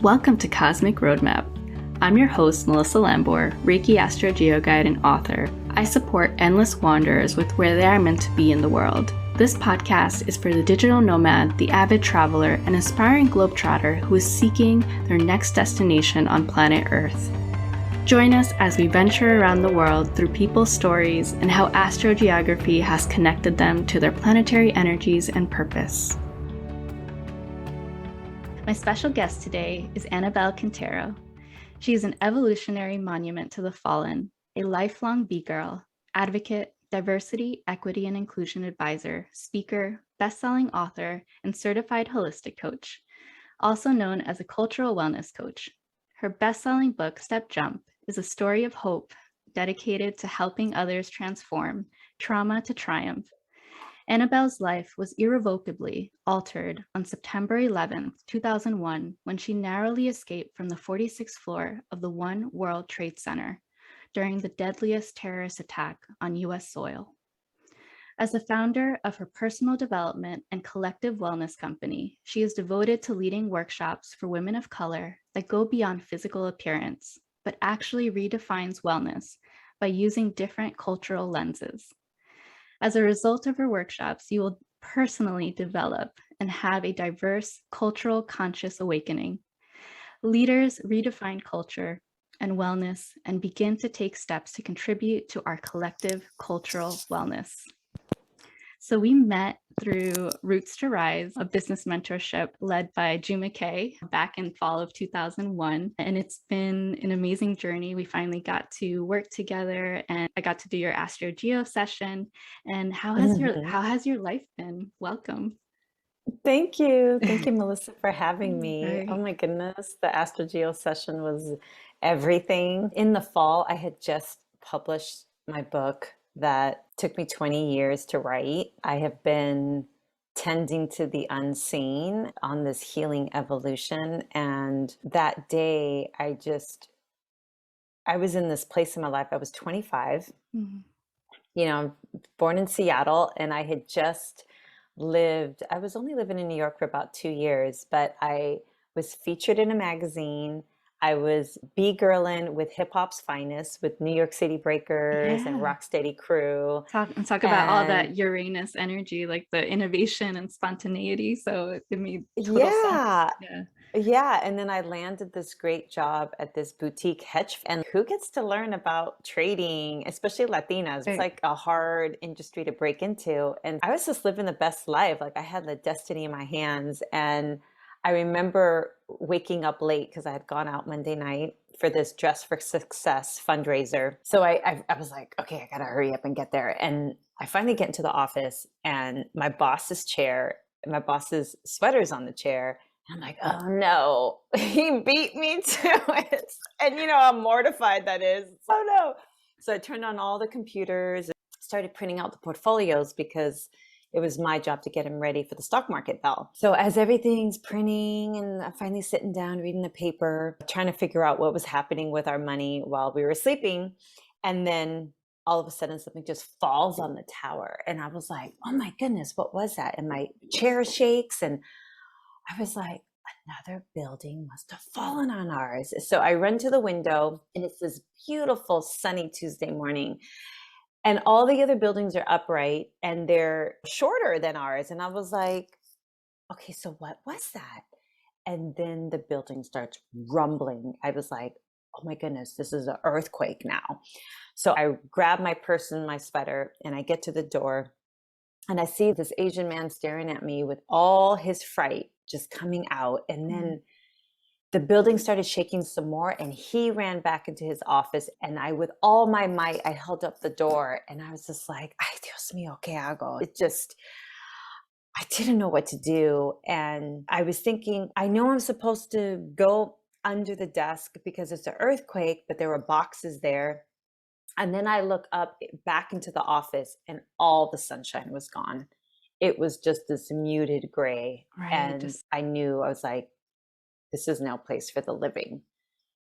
Welcome to Cosmic Roadmap. I'm your host, Melissa Lambor, Reiki Astro Geoguide and author. I support endless wanderers with where they are meant to be in the world. This podcast is for the digital nomad, the avid traveler, and aspiring globetrotter who is seeking their next destination on planet Earth. Join us as we venture around the world through people's stories and how astrogeography has connected them to their planetary energies and purpose. My special guest today is Annabel Quintero. She is an evolutionary monument to the fallen, a lifelong bee-girl, advocate, diversity, equity, and inclusion advisor, speaker, best-selling author, and certified holistic coach, also known as a cultural wellness coach. Her best-selling book, Step Jump, is a story of hope dedicated to helping others transform trauma to triumph. Annabel's life was irrevocably altered on September 11, 2001, when she narrowly escaped from the 46th floor of the One World Trade Center during the deadliest terrorist attack on U.S. soil. As the founder of her personal development and collective wellness company, she is devoted to leading workshops for women of color that go beyond physical appearance, but actually redefines wellness by using different cultural lenses. As a result of her workshops, you will personally develop and have a diverse cultural conscious awakening. Leaders redefine culture and wellness and begin to take steps to contribute to our collective cultural wellness. So we met through Roots to Rise, a business mentorship led by Ju McKay back in fall of 2001. And it's been an amazing journey. We finally got to work together and I got to do your Astro Geo session. And how has your life been? Welcome. Thank you. Thank you, Melissa, for having me. Right. Oh my goodness, the Astro Geo session was everything. In the fall, I had just published my book that took me 20 years to write. I have been tending to the unseen on this healing evolution. And that day, I was in this place in my life. I was 25, born in Seattle, and I had just I was only living in New York for about 2 years, but I was featured in a magazine. I was B-girling with hip hop's finest, with New York City Breakers and Rocksteady Crew. Talk about all that Uranus energy, like the innovation and spontaneity. So it made total sense. Yeah. And then I landed this great job at this boutique hedge fund. And who gets to learn about trading, especially Latinas? It's like a hard industry to break into. And I was just living the best life. Like I had the destiny in my hands. And I remember waking up late because I had gone out Monday night for this Dress for Success fundraiser. So I was like, okay, I gotta hurry up and get there. And I finally get into the office and my boss's sweater's on the chair. I'm like, oh no, he beat me to it. And how mortified that is. Oh no. So I turned on all the computers and started printing out the portfolios because it was my job to get him ready for the stock market bell. So as everything's printing and I'm finally sitting down, reading the paper, trying to figure out what was happening with our money while we were sleeping. And then all of a sudden something just falls on the tower. And I was like, oh my goodness, what was that? And my chair shakes and I was like, another building must have fallen on ours. So I run to the window and it's this beautiful sunny Tuesday morning. And all the other buildings are upright and they're shorter than ours. And I was like, okay, so what was that? And then the building starts rumbling. I was like, oh my goodness, this is an earthquake now. So I grab my purse and my sweater and I get to the door and I see this Asian man staring at me with all his fright just coming out. And then the building started shaking some more and he ran back into his office. And with all my might, I held up the door and I was just like, ay, Dios mío, ¿qué hago? I didn't know what to do. And I was thinking, I know I'm supposed to go under the desk because it's an earthquake, but there were boxes there. And then I look up back into the office and all the sunshine was gone. It was just this muted gray. Right, and I knew, I was like, this is no place for the living.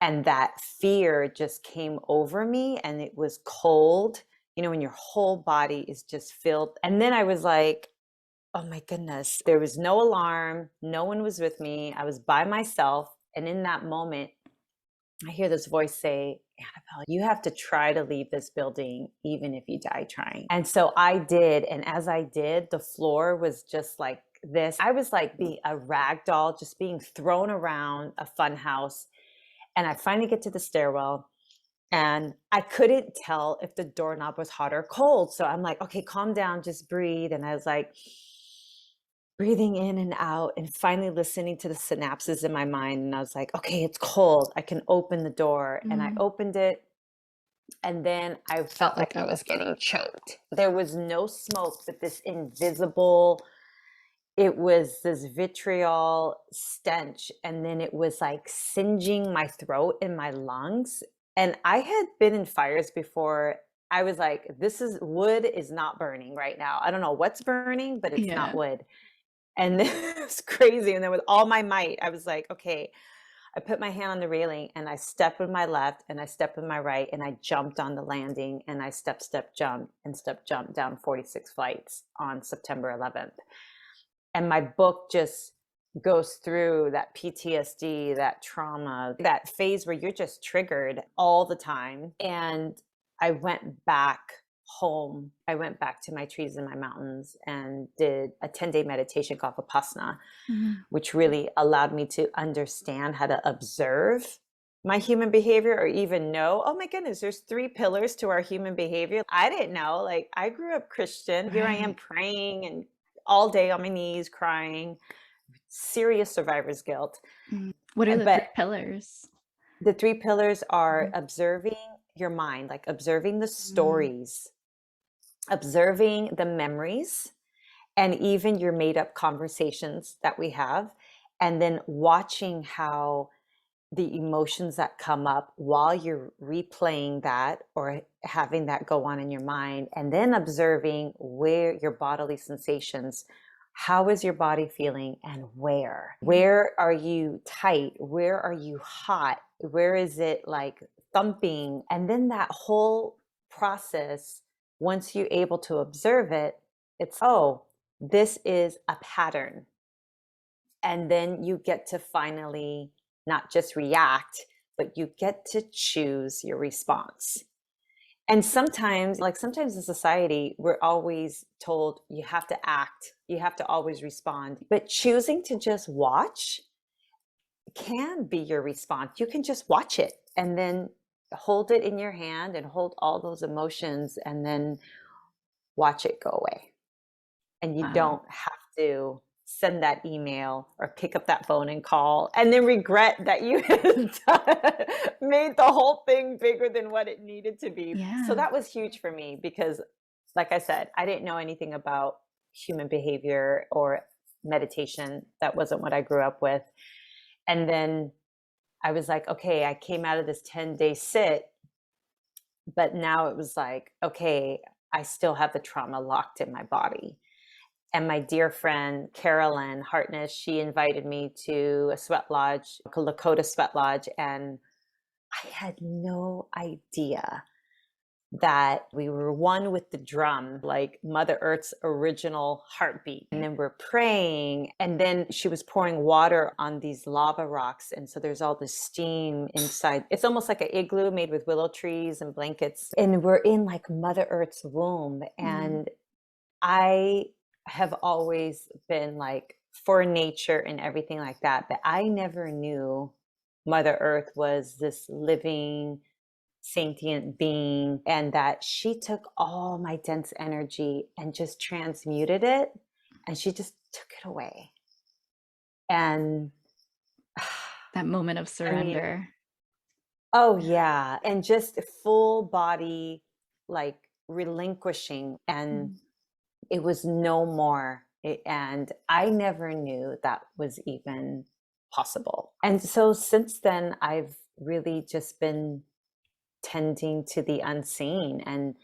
And that fear just came over me and it was cold, when your whole body is just filled. And then I was like, oh my goodness, there was no alarm. No one was with me. I was by myself. And in that moment, I hear this voice say, Annabelle, you have to try to leave this building, even if you die trying. And so I did. And as I did, the floor was just like this. I was like being a rag doll, just being thrown around a fun house. And I finally get to the stairwell and I couldn't tell if the doorknob was hot or cold. So I'm like, okay, calm down, just breathe. And I was like, breathing in and out and finally listening to the synapses in my mind. And I was like, okay, it's cold. I can open the door. And I opened it. And then I felt like I was getting choked. There was no smoke, but this invisible, it was this vitriol stench. And then it was like singeing my throat and my lungs. And I had been in fires before. I was like, wood is not burning right now. I don't know what's burning, but it's not Yeah. wood. And it's crazy. And then with all my might, I was like, okay, I put my hand on the railing and I stepped with my left and I stepped with my right and I jumped on the landing and I step, jump down 46 flights on September 11th. And my book just goes through that PTSD, that trauma, that phase where you're just triggered all the time. And I went back home. I went back to my trees and my mountains and did a 10-day meditation called Vipassana, which really allowed me to understand how to observe my human behavior, or even know, oh my goodness, there's 3 pillars to our human behavior. I didn't know. Like, I grew up Christian. Here I am praying and all day on my knees crying, serious survivor's guilt. What are the 3 But pillars? the 3 pillars are observing your mind, like observing the stories, observing the memories, and even your made up conversations that we have, and then watching how the emotions that come up while you're replaying that or having that go on in your mind, and then observing where your bodily sensations, how is your body feeling, and where are you tight, where are you hot, where is it like thumping. And then that whole process, once you're able to observe it, it's, oh, this is a pattern. And then you get to finally not just react, but you get to choose your response. And sometimes in society, we're always told you have to act, you have to always respond. But choosing to just watch can be your response. You can just watch it and then hold it in your hand and hold all those emotions and then watch it go away. And you don't have to send that email or pick up that phone and call and then regret that you made the whole thing bigger than what it needed to be. So that was huge for me because, like I said, I didn't know anything about human behavior or meditation. That wasn't what I grew up with. And then I was like, okay, I came out of this 10-day sit, but now it was like, okay, I still have the trauma locked in my body. And my dear friend, Carolyn Hartness, she invited me to a sweat lodge, Lakota Sweat Lodge. And I had no idea that we were one with the drum, like Mother Earth's original heartbeat. And then we're praying. And then she was pouring water on these lava rocks. And so there's all this steam inside. It's almost like an igloo made with willow trees and blankets. And we're in like Mother Earth's womb. And I have always been like for nature and everything like that, but I never knew Mother Earth was this living, sentient being, and that she took all my dense energy and just transmuted it, and she just took it away. And that moment of surrender. I mean, oh yeah, and just full body like relinquishing, and it was no more. And I never knew that was even possible. And so since then, I've really just been tending to the unseen and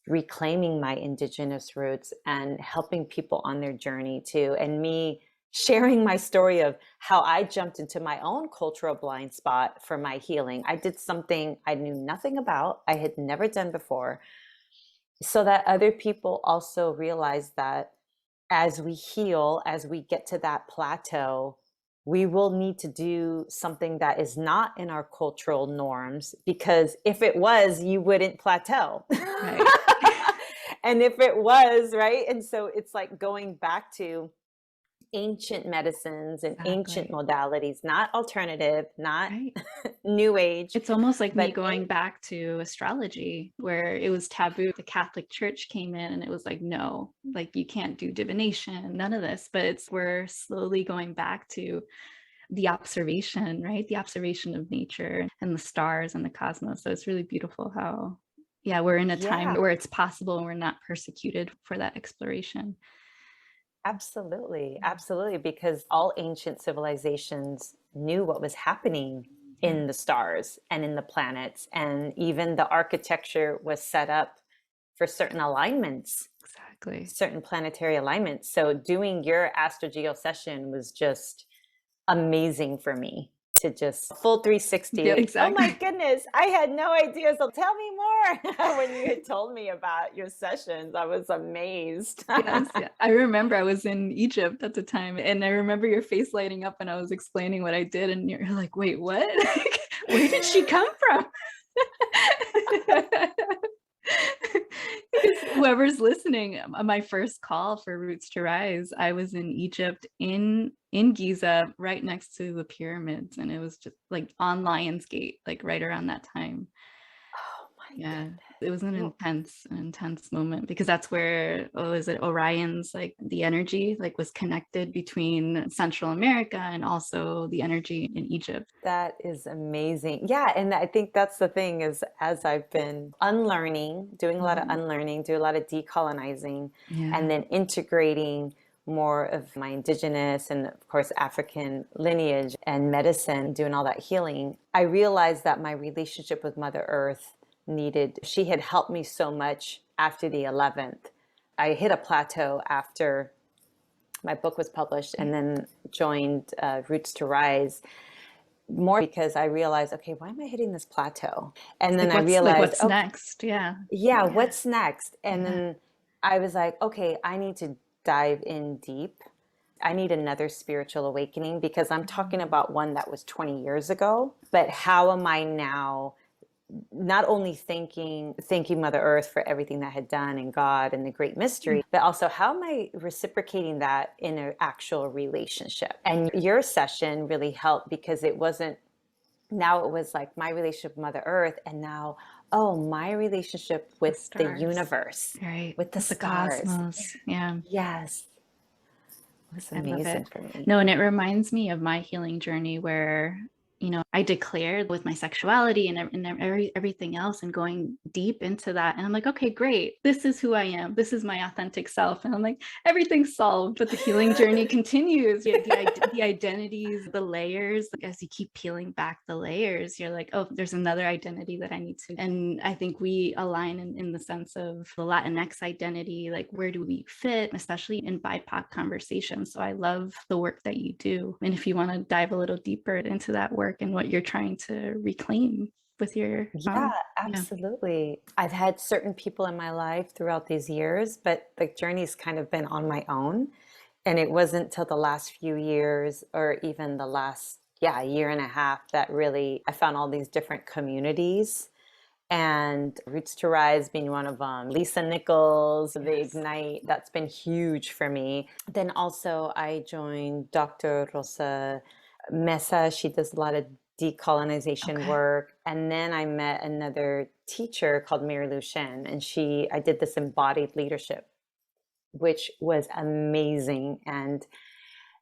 reclaiming my indigenous roots and helping people on their journey too. And me sharing my story of how I jumped into my own cultural blind spot for my healing. I did something I knew nothing about, I had never done before, so that other people also realize that as we heal, as we get to that plateau, we will need to do something that is not in our cultural norms, because if it was, you wouldn't plateau. Right. And if it was, right? And so it's like going back to ancient medicines and ancient Exactly. modalities, not alternative, not Right. new age, It's almost like me but going back to astrology where it was taboo. The Catholic Church came in and it was like, no, like you can't do divination, none of this. But we're slowly going back to the observation, right? The observation of nature and the stars and the cosmos. So it's really beautiful how, yeah, we're in a time yeah, where it's possible and we're not persecuted for that exploration. absolutely. Absolutely. Because all ancient civilizations knew what was happening Yeah, in the stars and in the planets. And even the architecture was set up for certain alignments, exactly. certain planetary alignments. So doing your astrogeo session was just amazing for me, to just full Yeah, 360. Oh my exactly. goodness, I had no idea. So tell me more. When you had told me about your sessions, I was amazed. Yes, yeah. I remember I was in Egypt at the time, and I remember your face lighting up when I was explaining what I did, and you're like, "Wait, what? Like, where did she come from?" Because whoever's listening, my first call for Roots to Rise, I was in Egypt in Giza, right next to the pyramids, and it was just like on Lion's Gate, like right around that time. Oh my Yeah, goodness. it was Well, an intense moment because that's where, oh, is it Orion's, like the energy like was connected between Central America and also the energy in Egypt. that is amazing. Yeah, and I think that's the thing is, as I've been unlearning, doing a lot of Mhm. unlearning, do a lot of decolonizing, and Yeah. then integrating more of my indigenous and of course African lineage and medicine, doing all that healing, I realized that my relationship with Mother Earth needed, she had helped me so much after the 11th. I hit a plateau after my book was published, and then joined Roots to Rise, more because I realized, okay, why am I hitting this plateau? And It's then I like realized, what's okay, next? Yeah. yeah, Yeah. what's next? And Yeah. then I was like, okay, I need to dive in deep. I need another spiritual awakening, because I'm talking Mhm. about one that was 20 years ago. But how am I now not only thanking Mother Earth for everything that had done, and God and the great mystery, but also how am I reciprocating that in an actual relationship? And your session really helped, because it wasn't, now it was like my relationship with Mother Earth, and now, oh, my relationship The with the stars. universe, Right. with the With the stars. cosmos. Yeah. Yes, it was I love it. amazing for me. No, and it reminds me of my healing journey where, I declared with my sexuality and everything else and going deep into that. And I'm like, okay, great. This is who I am. This is my authentic self. And I'm like, everything's solved, but the healing journey continues. Yeah, the identities, the layers, like, as you keep peeling back the layers, you're like, oh, there's another identity that I need to. And I think we align in the sense of the Latinx identity, like where do we fit, especially in BIPOC conversations. So I love the work that you do. And if you want to dive a little deeper into that work and what you're trying to reclaim with your Yeah, yeah. absolutely. I've had certain people in my life throughout these years, but the journey's kind of been on my own. And it wasn't till the last few years, or even the last, yeah, year and a half, that really I found all these different communities, and Roots to Rise being one of them. Lisa Nichols, the Yes. Ignite, that's been huge for me. Then also I joined Dr. Rosa Mesa. She does a lot of decolonization Okay. work. And then I met another teacher called Mary Lou Shen, and I did this embodied leadership, which was amazing. And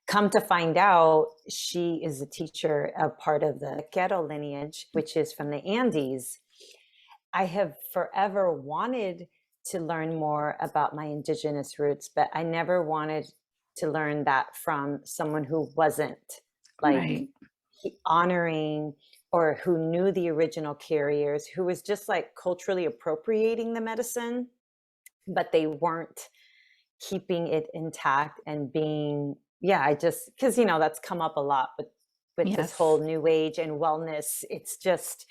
come to find out, she is a teacher, a part of the Quero lineage, which is from the Andes. I have forever wanted to learn more about my indigenous roots, but I never wanted to learn that from someone who wasn't like Right. honoring, or who knew the original carriers, who was just like culturally appropriating the medicine, but they weren't keeping it intact and being, yeah, I just, because that's come up a lot with this whole Yes. new age and wellness. It's just,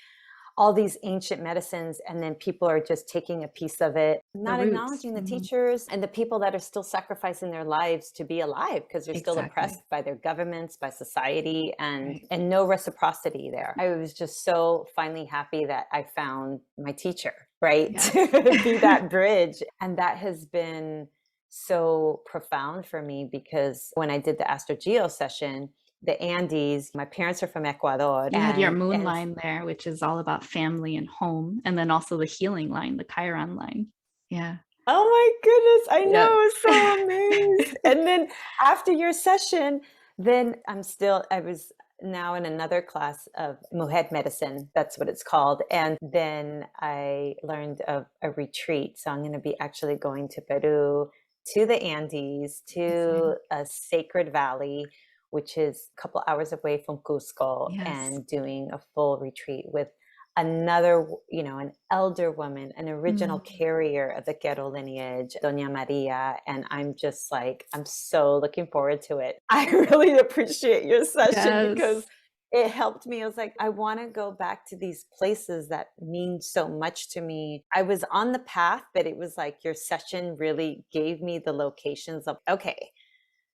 all these ancient medicines, and then people are just taking a piece of it, The not roots. acknowledging the Mhm. teachers and the people that are still sacrificing their lives to be alive because they're still oppressed Exactly. by their governments, by society, Right. and no reciprocity there. I was just so finally happy that I found my teacher, right? Yes. To be that bridge. And that has been so profound for me because when I did the Astro Geo session, the Andes, my parents are from Ecuador, You had your moon and line there, which is all about family and home, and then also the healing line, the Chiron line. Yeah. oh my goodness, I know, Yeah. I was so amazed. And then after your session, then I was now in another class of Mujer medicine, that's what it's called. And then I learned of a retreat. So I'm going to be actually going to Peru, to the Andes, to Exciting. a sacred valley, which is a couple hours away from Cusco, Yes. and doing a full retreat with another, an elder woman, an original Mm. carrier of the Quero lineage, Doña Maria. And I'm just like, I'm so looking forward to it. I really appreciate your session because Yes. it helped me. I was like, I want to go back to these places that mean so much to me. I was on the path, but it was like your session really gave me the locations of, okay,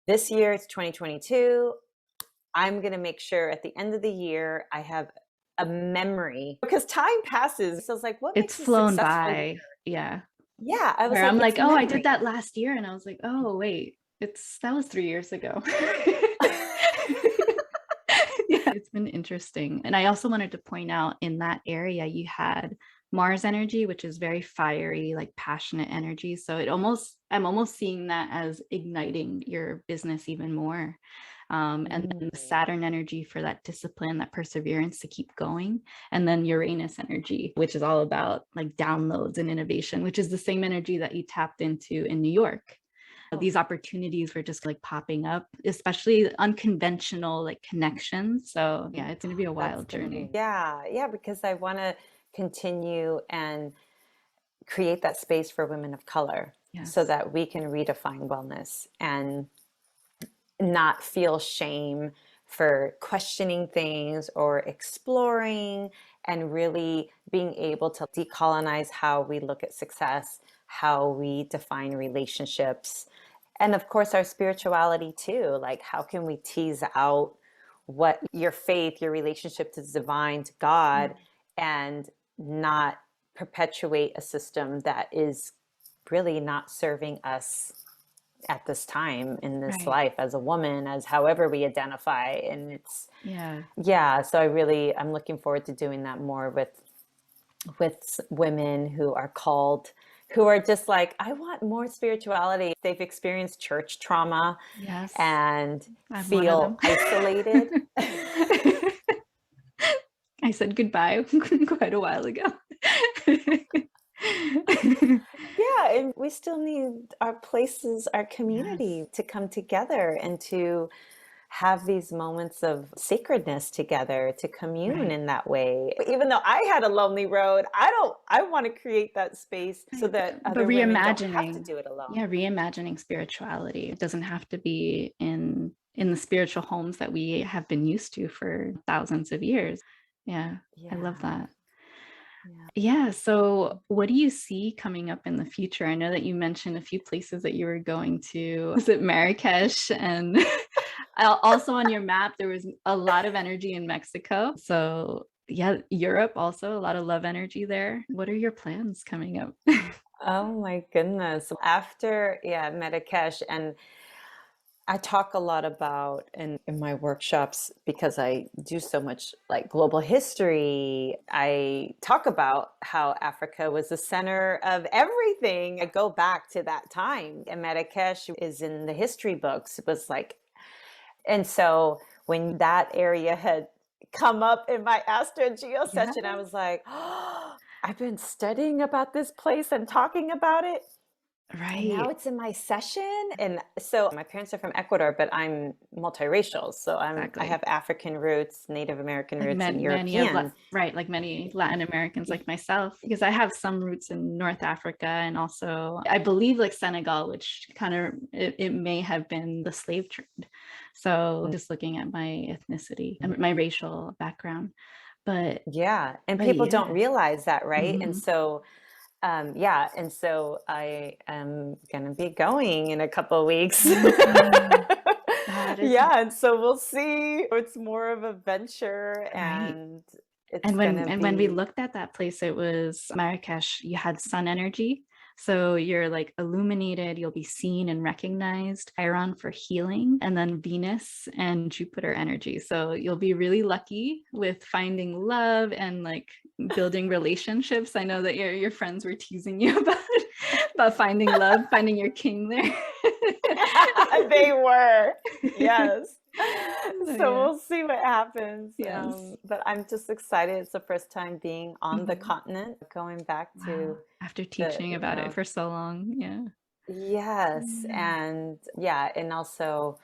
this year it's 2022. I'm going to make sure at the end of the year I have a memory because time passes. So I was like, what It's makes a flown successful year? by. Yeah. Yeah, I was Where like, I'm it's like, oh, I did memory. that last year. And I was like, oh, wait, that was 3 years ago. Yeah, it's been interesting. And I also wanted to point out in that area, you had Mars energy, which is very fiery, like passionate energy. So I'm almost seeing that as igniting your business even more. And Mm. then the Saturn energy for that discipline, that perseverance to keep going. And then Uranus energy, which is all about like downloads and innovation, which is the same energy that you tapped into in New York. Oh, These opportunities were just like popping up, especially unconventional like connections. So yeah, it's going to be a that's wild going to be, journey. yeah, because I want to continue and create that space for women of color so Yes. that we can redefine wellness and not feel shame for questioning things or exploring, and really being able to decolonize how we look at success, how we define relationships, and of course our spirituality too. Like, how can we tease out what your faith, your relationship to the divine, to God, and not perpetuate a system that is really not serving us at this time in this Right. life as a woman, as however we identify. And it's, Yeah. yeah, so I'm looking forward to doing that more with women who are called, who are just like, I want more spirituality. They've experienced church trauma Yes. and I'm one of feel them. isolated. I said goodbye quite a while ago. Yeah, and we still need our places, our Yes. community to come together and to have these moments of sacredness together, to commune Right. in that way. Even though I had a lonely road, I want to create that space so Right. that But other women don't have to reimagining, do it alone. yeah, reimagining spirituality. It doesn't have to be in the spiritual homes that we have been used to for thousands of years. Yeah, I love Yeah. that. Yeah. Yeah. So, what do you see coming up in the future? I know that you mentioned a few places that you were going to. Was it Marrakesh? And also on your map, there was a lot of energy in Mexico. So, yeah, Europe also, a lot of love energy there. What are your plans coming up? Oh my goodness. After, yeah, Marrakesh, and I talk a lot about in my workshops because I do so much like global history. I talk about how Africa was the center of everything. I go back to that time. And Marrakesh is in the history books. It was like, and so when that area had come up in my Astro Geo Yeah. session, I was like, oh, I've been studying about this place and talking about it. And now Right. it's in my session. And so my parents are from Ecuador, but I'm multiracial. So I Exactly. have African roots, Native American Like roots, and many of European. right, like many Latin Americans like myself, because I have some roots in North Africa and also I believe like Senegal, which kind of it may have been the slave trade. So just looking at my ethnicity and my racial background. But Yeah, and but people don't yeah. realize that, right? And Mhm. so, yeah, and so I am gonna be going in a couple of weeks. Amazing. That is Yeah, and so we'll see. It's more of a venture, right. and it's gonna And when we be looked at that place, it was Marrakesh. You had sun energy. So you're like illuminated, you'll be seen and recognized. Chiron for healing, and then Venus and Jupiter energy. So you'll be really lucky with finding love and like building relationships. I know that your friends were teasing you about finding love, finding your king there. they were. Yes. So So yeah, we'll see what happens. yes. But I'm just excited. It's the first time being on the Mhm. continent, going back Wow. to After the, teaching about it for so long. Yeah. yes. Yeah. And yeah, and also,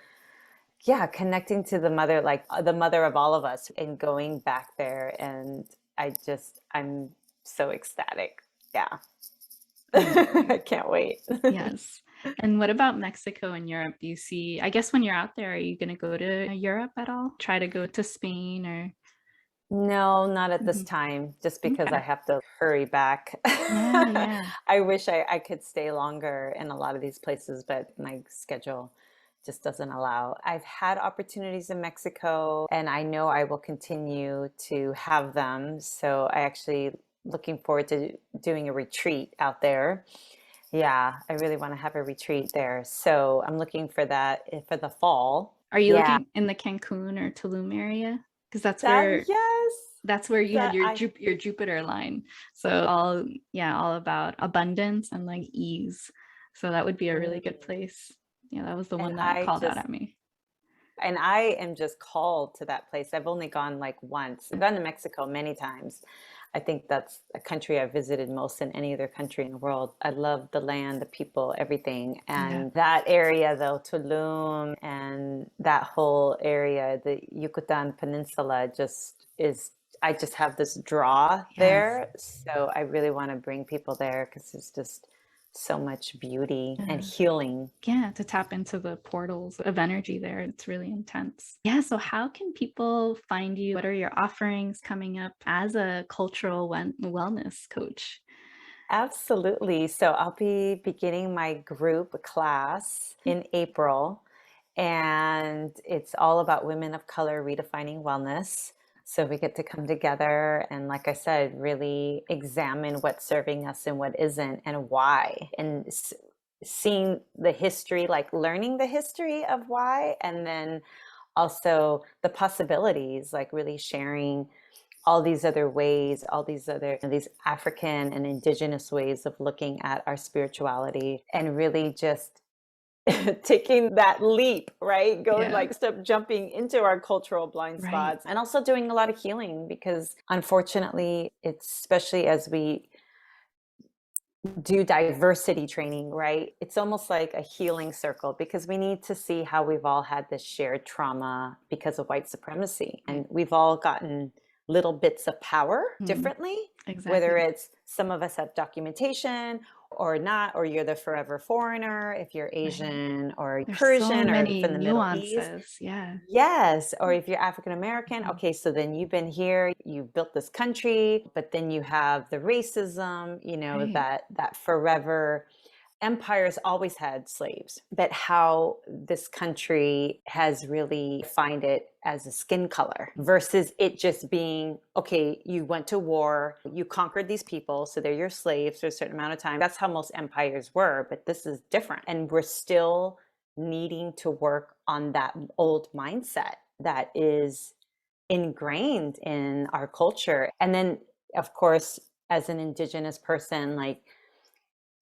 yeah, connecting to the mother, like the mother of all of us, and going back there. And I'm so ecstatic. Yeah. I Amazing. can't wait. Yes. And what about Mexico and Europe? Do you see, I guess when you're out there, are you going to go to Europe at all? Try to go to Spain or? No, not at this Mhm. time, just because I Okay. have to hurry back. Yeah, yeah. I wish I could stay longer in a lot of these places, but my schedule just doesn't allow. I've had opportunities in Mexico, and I know I will continue to have them. So I actually looking forward to doing a retreat out there. Yeah, I really want to have a retreat there. So I'm looking for that for the fall. Are you Yeah, looking in the Cancun or Tulum area? Because that, yes, that's where you had that I Your Jupiter line. So all, yeah, all about abundance and like ease. So that would be a really good mm, place. Yeah, that was the and one that called out just at me. and I am just called to that place. I've only gone like once. I've gone to Mexico many times. I think that's a country I've visited most than any other country in the world. I love the land, the people, everything. Yeah. And that area, though, Tulum and that whole area, the Yucatan Peninsula, just is, I just have this draw Yes. there. So I really want to bring people there because it's just so much beauty and Yeah. healing. Yeah, to tap into the portals of energy there. It's really intense. Yeah. So, how can people find you? What are your offerings coming up as a cultural wellness coach? Absolutely. So I'll be beginning my group class in April, and it's all about women of color redefining wellness. So we get to come together and, like I said, really examine what's serving us and what isn't, and why, and seeing the history, like learning the history of why, and then also the possibilities, like really sharing all these other ways, all these other, these African and indigenous ways of looking at our spirituality, and really just taking that leap, right? Going Yeah. like step jumping into our cultural blind Right. spots, and also doing a lot of healing, because unfortunately, it's especially as we do diversity training, right? It's almost like a healing circle, because we need to see how we've all had this shared trauma because of white supremacy. Right. And we've all gotten little bits of power Mhm. differently, whether Exactly. it's some of us have documentation or not, or you're the forever foreigner if you're Right. Asian or There's so Persian or many from the Middle East. nuances. Yeah. Yes, or if you're African American, Mhm. okay, so then you've been here, you've built this country, but then you have the racism, Right. that forever empires always had slaves, but how this country has really defined it as a skin color versus it just being, okay, you went to war, you conquered these people, so they're your slaves for a certain amount of time. That's how most empires were, but this is different. And we're still needing to work on that old mindset that is ingrained in our culture. And then, of course, as an indigenous person, like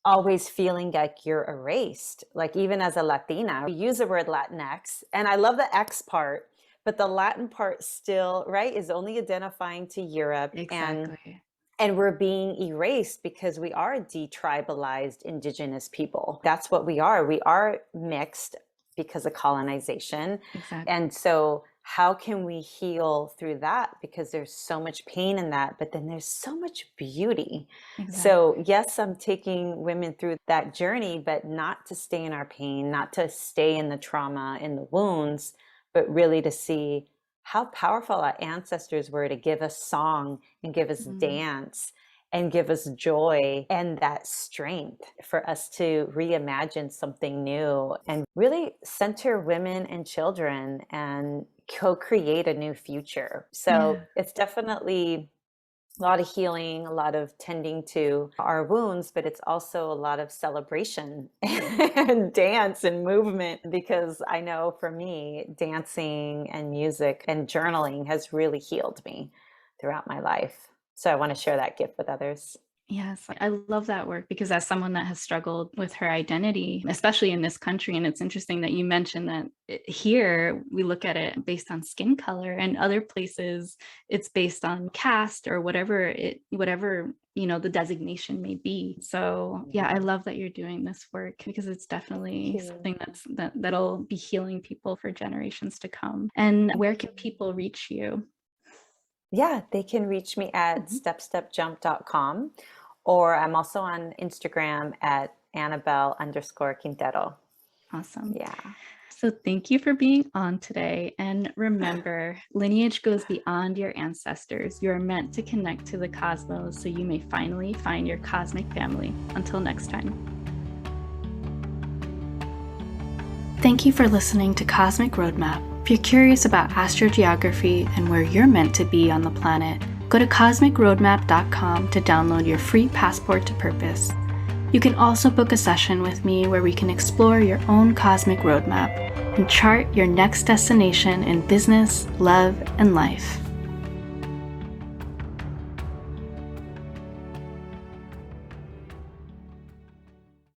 always feeling like you're erased. Like even as a Latina, we use the word Latinx, and I love the X part, but the Latin part still, right, is only identifying to Europe, Exactly. and we're being erased because we are detribalized indigenous people. That's what we are. We are mixed because of colonization. Exactly. And so how can we heal through that? Because there's so much pain in that, but then there's so much beauty. Exactly. So yes, I'm taking women through that journey, but not to stay in our pain, not to stay in the trauma, in the wounds, but really to see how powerful our ancestors were to give us song and give us Mm. dance and give us joy and that strength for us to reimagine something new and really center women and children and co-create a new future. Yeah. So it's definitely a lot of healing, a lot of tending to our wounds, but it's also a lot of celebration and dance and movement because I know for me, dancing and music and journaling has really healed me throughout my life. So I want to share that gift with others. Yes, I love that work because as someone that has struggled with her identity, especially in this country, and it's interesting that you mentioned that here we look at it based on skin color, and other places it's based on caste or whatever the designation may be. So yeah, I Yeah. love that you're doing this work because it's Thank definitely you. something that'll be healing people for generations to come. And Thank where can you. people reach you? Yeah, they can reach me at Mhm. stepstepjump.com, or I'm also on Instagram at Annabel_Quintero. Awesome. Yeah. So thank you for being on today. And remember, lineage goes beyond your ancestors. You are meant to connect to the cosmos so you may finally find your cosmic family. Until next time. Thank you for listening to Cosmic Roadmap. If you're curious about astrogeography and where you're meant to be on the planet, go to cosmicroadmap.com to download your free passport to purpose. You can also book a session with me where we can explore your own cosmic roadmap and chart your next destination in business, love, and life.